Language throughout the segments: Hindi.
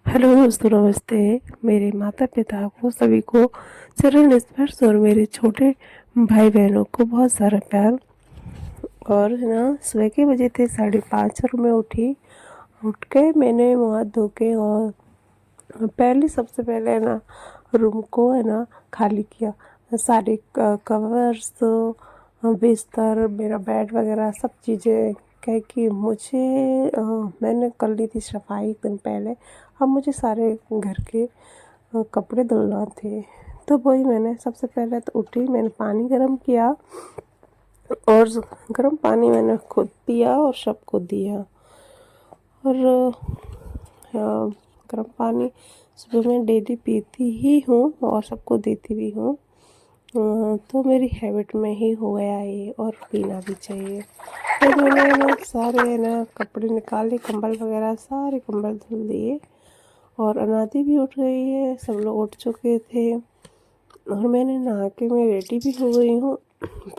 हेलो दोस्तों, नमस्ते। मेरे माता पिता को सभी को चरण स्पर्श और मेरे छोटे भाई बहनों को बहुत सारा प्यार। और है ना, सुबह के बजे थे 5:30 और मैं उठ के मैंने मुँह हाथ धो के और सबसे पहले है ना रूम को है ना खाली किया। सारे कवर्स, बिस्तर, मेरा बेड वगैरह सब चीज़ें, क्या कि मुझे मैंने कर ली थी सफाई एक दिन पहले। अब मुझे सारे घर के कपड़े धुलना थे। तो वही मैंने सबसे पहले तो उठी, मैंने पानी गर्म किया और गर्म पानी मैंने खुद पिया और सबको दिया। और गर्म पानी सुबह मैं डेली पीती ही हूँ और सबको देती भी हूँ। तो मेरी हैबिट में ही हो गया ये, और पीना भी चाहिए। तो मैंने ना सारे ना कपड़े निकाले, कंबल वगैरह सारे कंबल धुल दिए। और अनादि भी उठ गई है, सब लोग उठ चुके थे और मैंने नहा के मैं रेडी भी हो गई हूँ।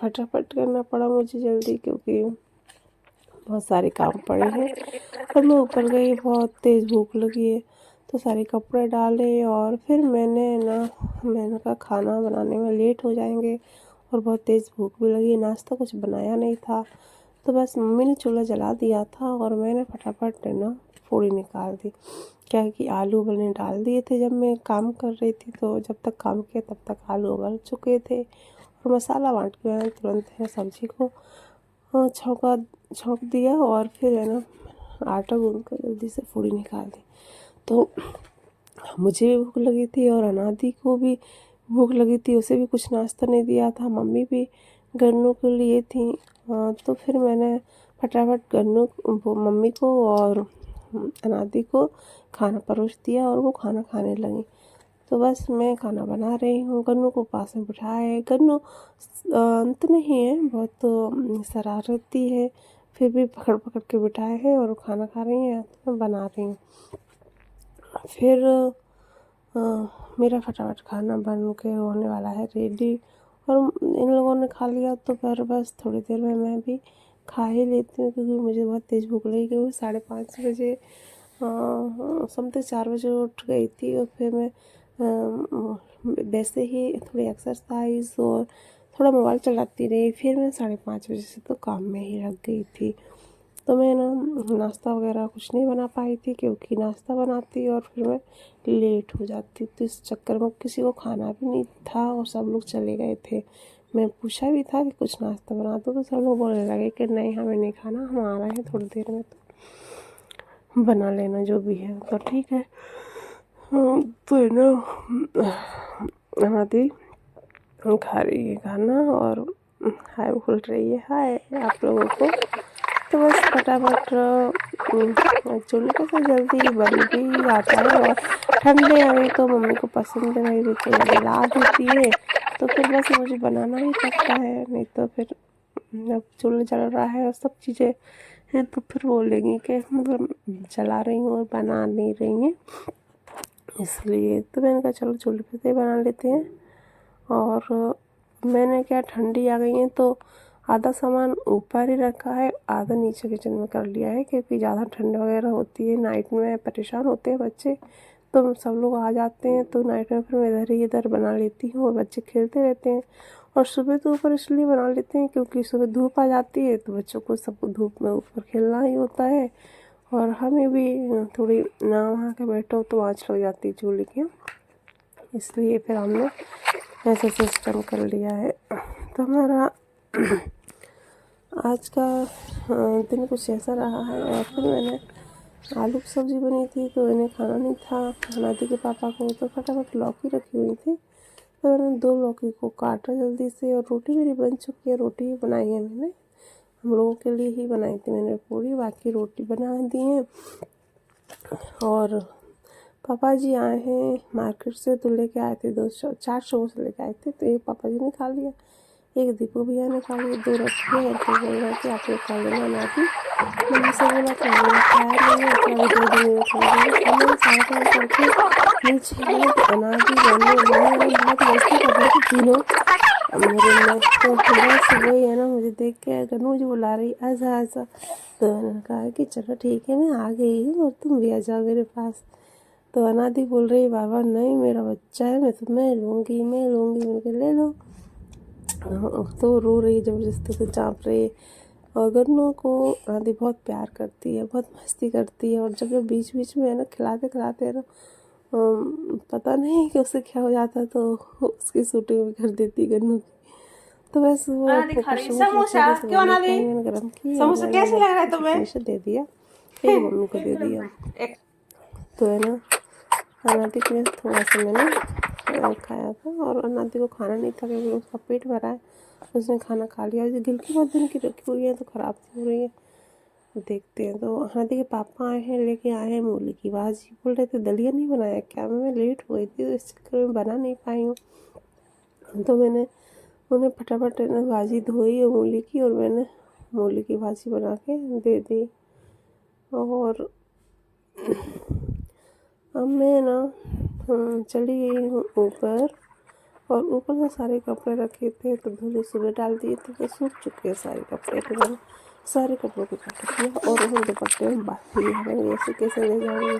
फटाफट करना पड़ा मुझे जल्दी, क्योंकि बहुत सारे काम पड़े हैं। और मैं ऊपर गई, बहुत तेज़ भूख लगी है, तो सारे कपड़े डाले। और फिर मैंने कहा खाना बनाने में लेट हो जाएंगे और बहुत तेज़ भूख भी लगी। नाश्ता कुछ बनाया नहीं था, तो बस मम्मी ने चूल्हा जला दिया था और मैंने फटाफट ना पूड़ी निकाल दी। क्या है कि आलू उबलने डाल दिए थे जब मैं काम कर रही थी, तो जब तक काम किया तब तक आलू उबल चुके थे। और मसाला बांट के मैंने तुरंत है सब्जी को छौंक दिया और फिर है ना आटा गूंद कर जल्दी से पूड़ी निकाल दी। तो मुझे भी भूख लगी थी और अनादि को भी भूख लगी थी, उसे भी कुछ नाश्ता नहीं दिया था। मम्मी भी गन्नू के लिए थी। तो फिर मैंने फटाफट गन्नू वो मम्मी को और अनादि को खाना परोस दिया और वो खाना खाने लगी। तो बस मैं खाना बना रही हूँ, गन्नू को पास में बिठाए। गन्नू अंत नहीं है, बहुत शरारती है, फिर भी पकड़ पकड़ के बिठाए हैं और खाना खा रही हैं, तो मैं बना रही हूँ। फिर मेरा फटाफट खाना बन के होने वाला है रेडी। और इन लोगों ने खा लिया तो फिर बस थोड़ी देर में मैं भी खा ही लेती हूँ, क्योंकि मुझे बहुत तेज़ भूख लगी। क्योंकि 5:30 बजे समथिंग 4 बजे उठ गई थी और फिर मैं वैसे ही थोड़ी एक्सरसाइज और थोड़ा मोबाइल चलाती रही। फिर मैं 5:30 बजे से तो काम में ही लग गई थी। तो मैं ना नाश्ता वगैरह कुछ नहीं बना पाई थी, क्योंकि नाश्ता बनाती और फिर मैं लेट हो जाती, तो इस चक्कर में किसी को खाना भी नहीं था और सब लोग चले गए थे। मैं पूछा भी था कि कुछ नाश्ता बना दो, तो सब लोग बोलने लगे कि नहीं, हमें नहीं खाना, हम आ रहे हैं थोड़ी देर में, तो बना लेना जो भी है। तो ठीक है। तो है ना हमारी खा रही है खाना और हाय बोल रही है हाय आप लोगों को। तो बस फटाफट चूल्हे पे तो जल्दी बन भी आता है। और ठंडे आ गई तो मम्मी को पसंद है भाई, वो चूल्हा जला देती है, तो फिर बस मुझे बनाना ही पड़ता है। नहीं तो फिर जब चूल्हा जल रहा है और सब चीज़ें हैं, तो फिर बोलेंगी कि मतलब जला रही हूँ और बना नहीं रही हैं, इसलिए। तो मैंने कहा चलो चूल्हे पे से बना लेते हैं। और मैंने क्या, ठंडी आ गई है तो आधा सामान ऊपर ही रखा है, आधा नीचे किचन में कर लिया है, क्योंकि ज़्यादा ठंड वगैरह होती है, नाइट में परेशान होते हैं बच्चे, तो सब लोग आ जाते हैं, तो नाइट में फिर मैं इधर ही इधर बना लेती हूँ और बच्चे खेलते रहते हैं। और सुबह तो ऊपर इसलिए बना लेते हैं क्योंकि सुबह धूप आ जाती है, तो बच्चों को सबको धूप में ऊपर खेलना ही होता है, और हमें भी थोड़ी ना वहाँ के बैठो तो आँच लग जाती है चूल्हे की, इसलिए फिर हमने ऐसा सिस्टम कर लिया है। तो हमारा आज का दिन कुछ ऐसा रहा है। और फिर मैंने आलू की सब्ज़ी बनी थी, तो इन्हें खाना नहीं था नाती के पापा को, तो फटाफट लौकी रखी हुई थी, तो मैंने 2 लौकी को काटा जल्दी से। और रोटी मेरी बन चुकी है, रोटी भी बनाई है मैंने, हम लोगों के लिए ही बनाई थी मैंने पूरी, बाकी रोटी बना दी है। और पापा जी आए हैं मार्केट से, तो लेके आए थे 4 समोसे लेके आए थे, तो एक पापा जी ने खा लिया, एक दीपू भैया ने खा लिया, 2 रखे हैं, तो बोल रहे थे आप लोग खा लेना। नाती मैंने से बोला कि मैंने खाया नहीं है, तो अभी 2 दिन में खा लेंगे। और मैंने सारा काम करके नीचे आई तो अनादि मैंने बहुत मस्ती कर रही थी तीनों मेरे में। तो बस वही है ना, मुझे देख के गन्नू मुझे बुला रही आजा आजा, तो मैंने कहा कि चलो ठीक है मैं आ गई हूँ और तुम भी आ जाओ मेरे पास। तो अनादि बोल रही बाबा नहीं मेरा बच्चा है, मैं लूँगी मैंने कहा ले लो। तो रो रही ज़बरदस्ती से चाँप रही है। और गन्नू को अनादि बहुत प्यार करती है, बहुत मस्ती करती है। और जब जब बीच बीच में है ना खिलाते खिलाते है ना पता नहीं कि उसे क्या हो जाता है, तो उसकी शूटिंग भी कर देती गन्नू की। तो बस वो समोसा क्यों ना दी? मैंने गरम की, समोसा कैसे लग रहा है तुम्हें? फिनिश दे दिया, एक मम्मी को दे दिया। तो है ना अनादि के थोड़ा सा मैंने खाया था, और अनादि को खाना नहीं था क्योंकि उसका पेट भरा है। उसने खाना खा लिया। दिल की बहुत दिन की रखी हुई है तो ख़राब सी हो रही है, देखते हैं। तो अनादि के पापा आए हैं, लेके आए हैं मूली की भाजी। बोल रहे थे दलिया नहीं बनाया क्या? मैं लेट हो गई थी तो इस चक्कर में बना नहीं पाई हूँ। तो मैंने उन्हें फटाफट भाजी धोई और मूली की, और मैंने मूली की भाजी बना के दे दी। और अब मैं ना चली गई हूँ ऊपर, और ऊपर से सारे कपड़े रखे थे तो धुले सुबह डाल दिए थे, तो सूख चुके हैं सारे कपड़े। तो मैंने सारे कपड़ों को इकट्ठा किया और उन्हें दुपट्टे में बांध दिया। मैं ऐसे कैसे ले जाऊँगी?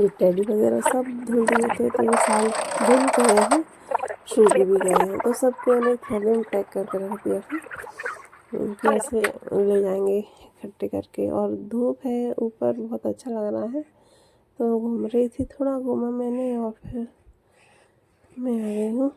ये टेडी वगैरह सब धुल दिए थे, तो ये सारे धुल गए हैं, सूख भी गए हैं। तो सबको मैंने थैले में पैक करके रख दिया था कि ऐसे ले जाएंगे इकट्ठे करके। और धूप है ऊपर, बहुत अच्छा लग रहा है। तो घूम रही थी, थोड़ा घूमा मैंने और फिर मैं आ गई हूँ।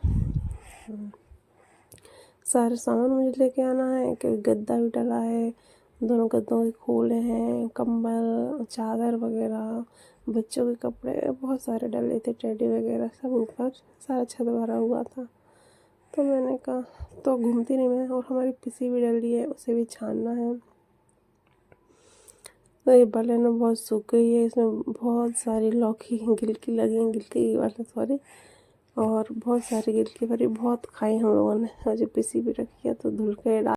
सारे सामान मुझे लेके आना है, क्योंकि गद्दा भी डला है, दोनों गद्दों के खोले हैं, कंबल चादर वगैरह, बच्चों के कपड़े बहुत सारे डले थे, टेडी वगैरह सब ऊपर, सारा छत भरा हुआ था। तो मैंने कहा तो घूमती नहीं मैं। और हमारी पीसी भी डली है, उसे भी छानना है। तो ये बलन बहुत सूख गई है, इसमें बहुत सारी लौकी गिलकी लगी हैं, गिलकी वाले सॉरी, और बहुत सारी गिलकी भरी बहुत खाई हम लोगों ने। और जो पीसी भी रखी है तो धुल के